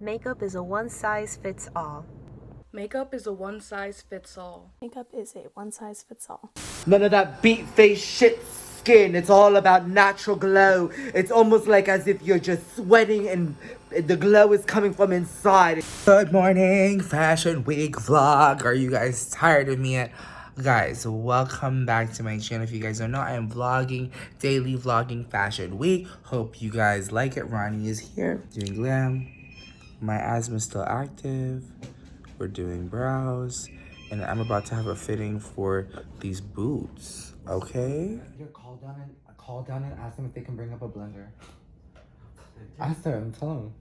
Makeup is a one-size-fits-all. Makeup is a one-size-fits-all. Makeup is a one-size-fits-all. None of that beat face shit skin. It's all about natural glow. It's almost like as if you're just sweating and the glow is coming from inside. Good morning, Fashion Week vlog. Are you guys tired of me yet? Guys, welcome back to my channel. If you guys don't know, I am vlogging, daily vlogging Fashion Week. Hope you guys like it. Ronnie is here doing glam. My asthma is still active. We're doing brows. And I'm about to have a fitting for these boots, okay? Call down and ask them if they can bring up a blender. Ask them, tell them.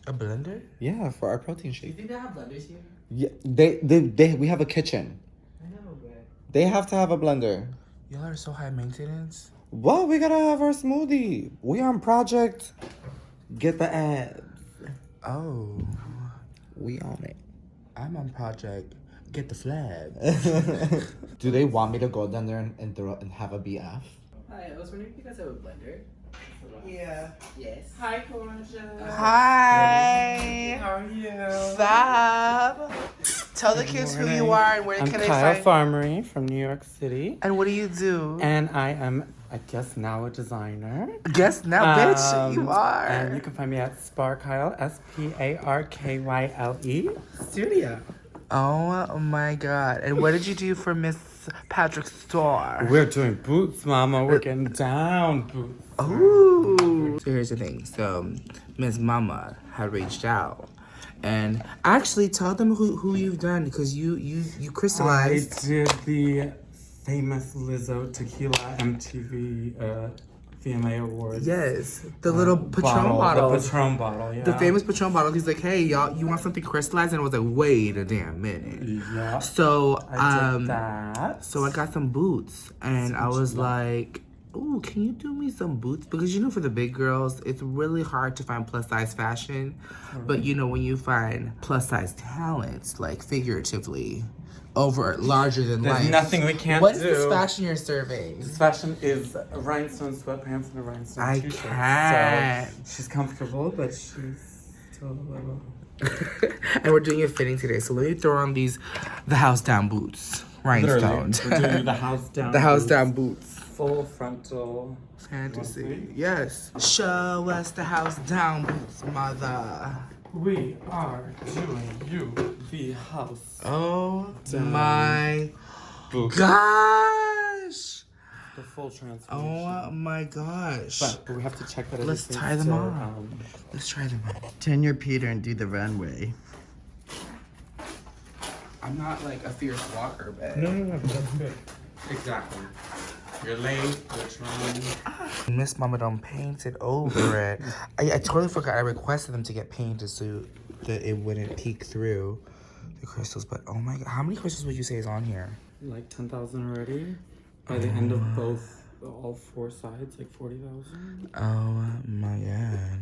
A blender? Yeah, for our protein shake. Do you think they have blenders here? Yeah, we have a kitchen. I know, but... They have to have a blender. Y'all are so high maintenance. Well, we gotta have our smoothie. We on project. Get the abs. Oh. We on it. I'm on project. Get the flag. Do they want me to go down there and have a BF? Hi, I was wondering if you guys have a blender. Yeah. Yes. Hi, Kawaja. Hi. How are you? Fab. Tell the kids who you are and where I'm can they Kyle find. Farmery from New York City. And what do you do? And I am, I guess now, a designer. Guess now, bitch. You are. And you can find me at Sparkyle, SPARKYLE Studio. Oh my God. And what did you do for Miss Patrick's store? We're doing boots, mama. We're getting down boots. Ooh. So here's the thing. So Miss Mama had reached out. And actually tell them who you've done because you crystallized. I did the famous Lizzo Tequila MTV VMA Awards. Yes. The little Patron bottle. The Patron bottle, yeah. The famous Patron bottle. He's like, hey, y'all, you want something crystallized? And I was like, wait a damn minute. Yeah. So, I did that. So I got some boots. And I was like, ooh, can you do me some boots? Because, you know, for the big girls, it's really hard to find plus-size fashion. But, you know, when you find plus-size talents, like, figuratively, larger than life. There's nothing we can't What do. is this fashion you're serving? This fashion is rhinestone sweatpants and a rhinestone I t-shirt. can't. So she's comfortable, but she's still a little... And we're doing a fitting today. So let me throw on the house down boots. Rhinestones. We're doing the house down The house boots. down boots. Full frontal. Fantasy. Yes. Show us the house down boots, mother. We are doing you the house Oh down my boots. gosh. The full transformation. Oh my gosh. But we have to check that Let's everything's tie them still, on. Let's try them on. Turn your Peter and do the runway. I'm not like a fierce walker, babe. No, that's good. Exactly. You're late, you're trying. Miss Mama done painted over it. I totally forgot. I requested them to get painted so that it wouldn't peek through the crystals. But oh my God, how many crystals would you say is on here? Like 10,000 already. By the end of all four sides, like 40,000. Oh my God.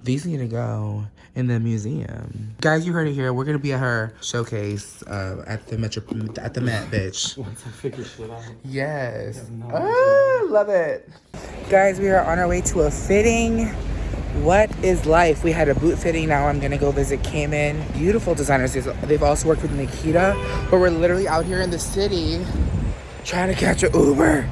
These need to go in the museum. Guys, you heard it here. We're gonna be at her showcase at the Met, bitch. Once I figure shit out. Yes. No Oh, love it. Guys, we are on our way to a fitting. What is life? We had a boot fitting. Now I'm gonna go visit Cayman. Beautiful designers. They've also worked with Nikita, but we're literally out here in the city trying to catch an Uber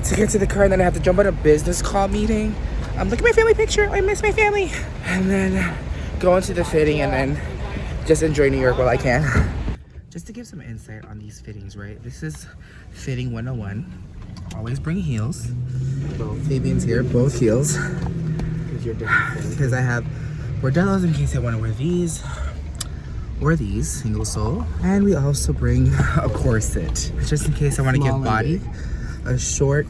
to get to the car, and then I have to jump on a business call meeting. Look at my family picture. I miss my family. And then go into the fitting and then just enjoy New York while I can. Just to give some insight on these fittings, right? This is fitting 101. Always bring heels. Fabian's here, both heels. Because I have bordellos in case I want to wear these. Or these, single sole. And we also bring a corset. Just in case I want to give body a short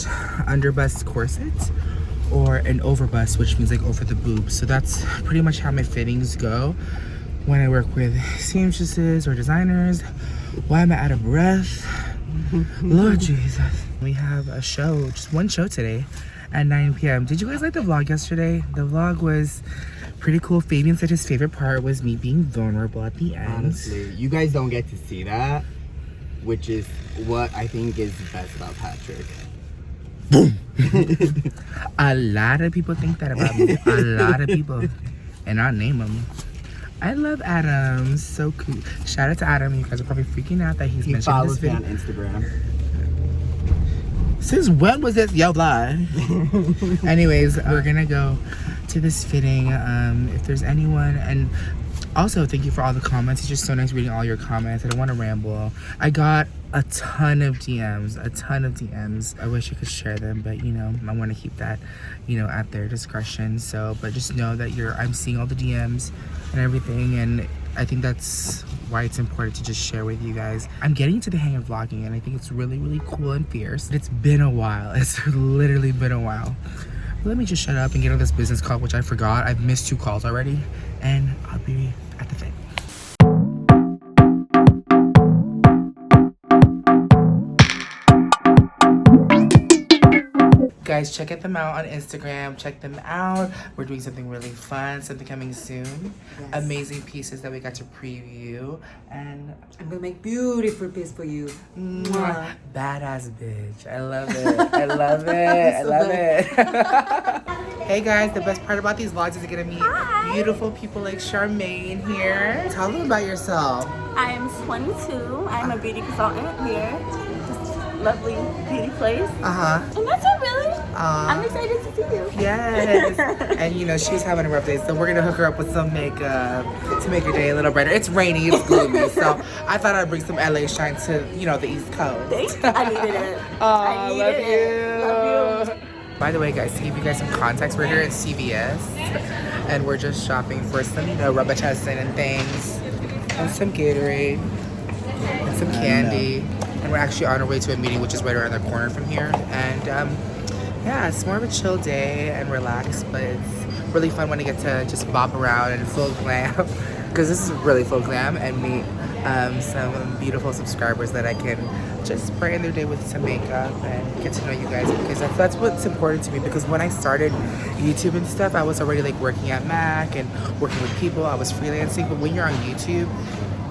underbust corset. Or an overbust, which means like over the boobs. So that's pretty much how my fittings go when I work with seamstresses or designers. Why am I out of breath? Lord Jesus. We have a show, just one show today at 9 p.m. Did you guys like the vlog yesterday? The vlog was pretty cool. Fabian said his favorite part was me being vulnerable at the end. Honestly, you guys don't get to see that, which is what I think is best about Patrick. Boom. A lot of people think that about me. A lot of people. And I'll name them. I love Adam. So cool. Shout out to Adam. You guys are probably freaking out that he's mentioned this video. Instagram. Since when was this? Yo, blah. Anyways, we're gonna go to this fitting. If there's anyone, and also thank you for all the comments. It's just so nice reading all your comments. I don't want to ramble. I got a ton of DMs, I wish I could share them, but you know, I want to keep that, you know, at their discretion. So, but just know that I'm seeing all the DMs and everything, and I think that's why it's important to just share with you guys. I'm getting to the hang of vlogging, and I think it's really, really cool and fierce. It's been a while. It's literally been a while. Let me just shut up and get on this business call, which I forgot. I've missed 2 calls already, and I'll be at the fit. Guys, check them out on Instagram. Check them out. We're doing something really fun, something coming soon. Yes. Amazing pieces that we got to preview. And I'm gonna make beautiful piece for you. mwah, badass bitch. I love it. I love it. I love it. Hey guys, the best part about these vlogs is to get to meet beautiful people like Charmaine here. Tell them about yourself. I am 22. I'm a beauty consultant here. This lovely beauty place. Uh-huh. And that's it, really. I'm excited to see you. Yes. And you know, she's having a rough day, so we're gonna hook her up with some makeup to make her day a little brighter. It's rainy, it's gloomy, so I thought I'd bring some LA shine to, you know, the East Coast. Thanks. I needed it. I needed love it. Love you. By the way, guys, to give you guys some context, we're here at CVS and we're just shopping for some, you know, Robitussin and things, and some Gatorade, and some candy. And we're actually on our way to a meeting, which is right around the corner from here. And yeah, it's more of a chill day and relaxed, but it's really fun when I get to just bop around in full glam, because this is really full glam, and meet some beautiful subscribers that I can just brighten their day with some makeup and get to know you guys, because that's what's important to me. Because when I started YouTube and stuff, I was already like working at MAC and working with people. I was freelancing, but when you're on YouTube,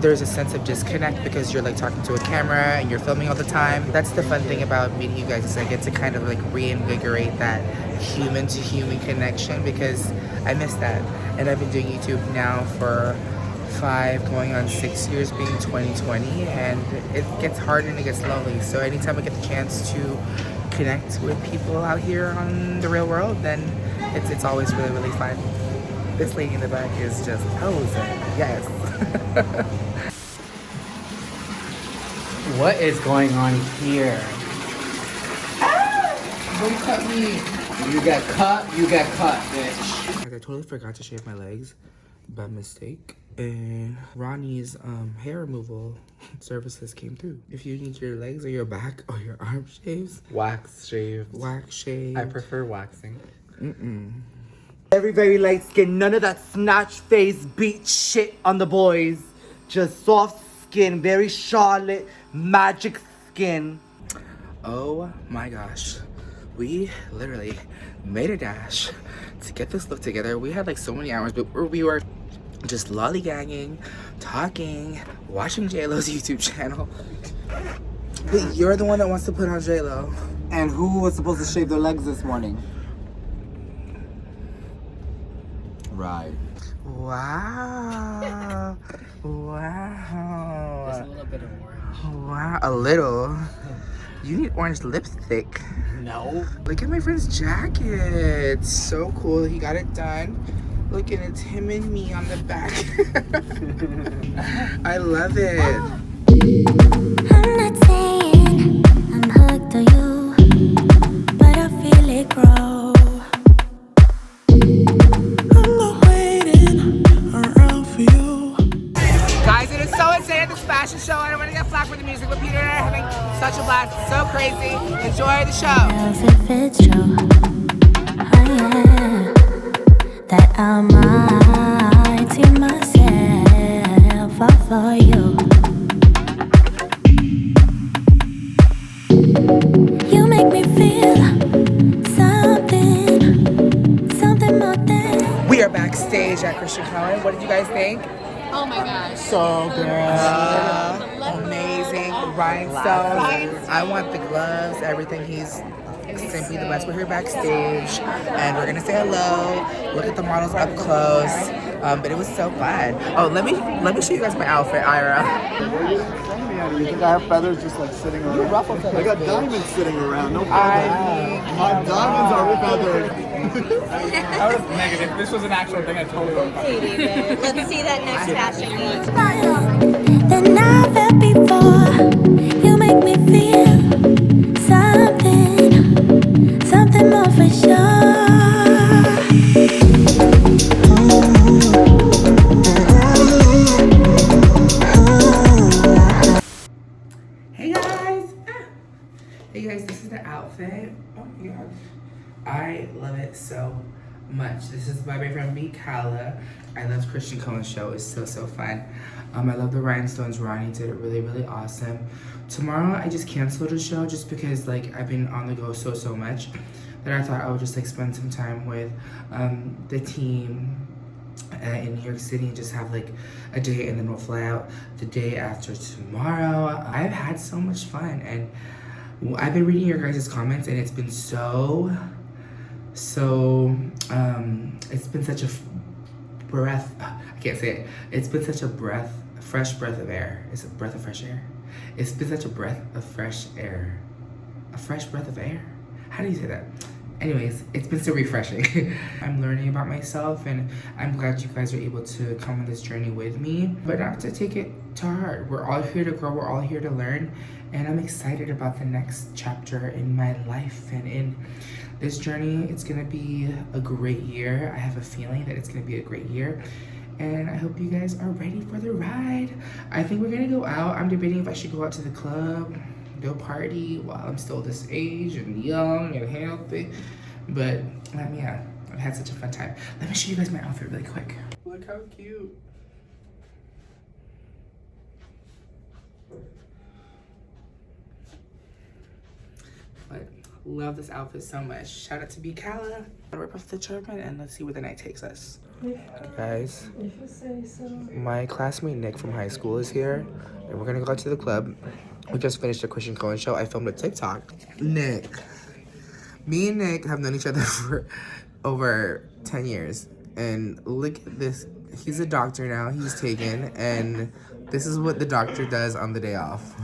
there's a sense of disconnect because you're like talking to a camera and you're filming all the time. That's the fun thing about meeting you guys, is I get to kind of like reinvigorate that human to human connection, because I miss that. And I've been doing YouTube now for 5 going on 6 years, being 2020, and it gets hard and it gets lonely. So anytime I get the chance to connect with people out here on the real world, then it's always really, really fun. This lady in the back is just posing. Yes. What is going on here? Don't cut me. You get cut, bitch. I totally forgot to shave my legs by mistake, and Ronnie's hair removal services came through. If you need your legs or your back or your arm shaves, Wax shave. wax shave. I prefer waxing. Very, very light skin. None of that snatch face beat shit on the boys. Just soft skin, very Charlotte magic skin. Oh my gosh. We literally made a dash to get this look together. We had like so many hours, but we were just lollygagging, talking, watching JLo's YouTube channel. But you're the one that wants to put on JLo. And who was supposed to shave their legs this morning? Right. Wow. Wow. There's a little bit of orange. Wow. A little. You need orange lipstick. No. Look at my friend's jacket. It's so cool. He got it done. Look, and it's him and me on the back. I love it. I'm not saying I'm hooked on you, but I feel it grow. I'm not waiting around for you. Guys, it is so insane at this fashion show. I don't want to get flack with the music, but Peter and I are having such a blast. It's so crazy. Enjoy the show. Else if it's true, oh yeah, that I might see myself all for you. You make me feel something more than. We are backstage at Christian Cohen. What did you guys think? Oh my gosh. So good. Amazing. Rhinestones. I want the gloves, everything. He's simply the best. We're here backstage and we're gonna say hello, look at the models up close. But it was so fun. Oh, let me show you guys my outfit, Ira. You think I have feathers just like sitting around? I got diamonds sitting around. No feathers. My diamonds are feathered. I was negative. This was an actual thing. I totally would have. Hey, David. Let's see that next fashion week. Than I felt before. You make me feel something more for sure. Hey guys! Hey guys, this is the outfit. Oh my god. I love it so much. This is by my friend Mikala. I love Christian Cohen's show. It's so fun. I love the rhinestones. Ronnie did it really awesome. Tomorrow I just canceled a show just because like I've been on the go so much that I thought I would just like spend some time with the team in New York City and just have like a day, and then we'll fly out the day after tomorrow. I've had so much fun, and I've been reading your guys' comments, and it's been it's been such a breath, I can't say it. It's been such a fresh breath of air. It's a breath of fresh air. It's been such a breath of fresh air. A fresh breath of air? How do you say that? Anyways, it's been so refreshing. I'm learning about myself, and I'm glad you guys are able to come on this journey with me, but not to take it to heart. We're all here to grow, we're all here to learn, and I'm excited about the next chapter in my life and in this journey. It's gonna be a great year. I have a feeling that it's gonna be a great year, and I hope you guys are ready for the ride. I think we're gonna go out. I'm debating if I should go out to the club, go party while I'm still this age and young and healthy. But yeah, I've had such a fun time. Let me show you guys my outfit really quick. Look how cute. But love this outfit so much. Shout out to Bikala. I'll rip off the turban and let's see where the night takes us. Guys, my classmate Nick from high school is here, and we're gonna go out to the club. We just finished a Christian Cohen show. I filmed a TikTok. Me and Nick have known each other for over 10 years. And look at this. He's a doctor now. He's taken. And this is what the doctor does on the day off.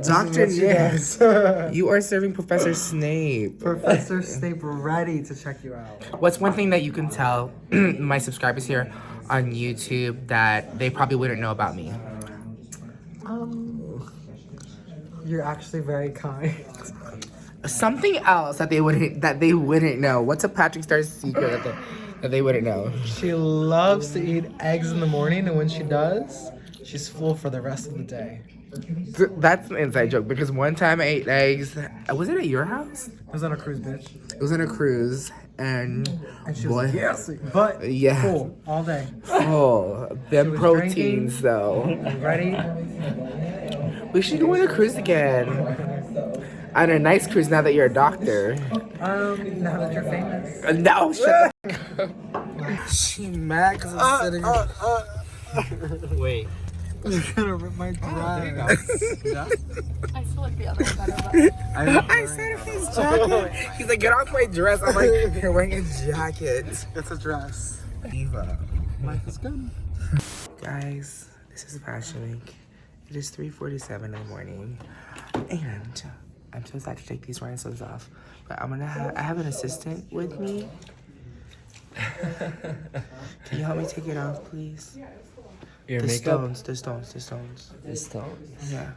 Dr. Nick, you are serving Professor Snape. Professor Snape ready to check you out. What's one thing that you can tell my subscribers here on YouTube that they probably wouldn't know about me? You're actually very kind. Something else that they wouldn't know. What's a Patrick Star's secret that they wouldn't know? She loves to eat eggs in the morning, and when she does, she's full for the rest of the day. That's an inside joke, because one time I ate eggs. Was it at your house? It was on a cruise, bitch. It was on a cruise, and she was gassy, but full all day. Full. Them proteins, though. Ready? We should go on a cruise again. On a nice cruise now that you're a doctor. Now that you're famous. No, shut the She mad because I'm sitting. Wait. You're gonna rip my dress. I feel like the other one better, but I said his jacket. He's like, get off my dress. I'm like, you're wearing a jacket. It's a dress. Eva. Life is good. Guys, this is Fashion Week. It is 3:47 in the morning, and I'm so sad to take these rhinestones off. But I have an assistant with me. Can you help me take it off, please? Your The makeup? stones. The stones? Yeah.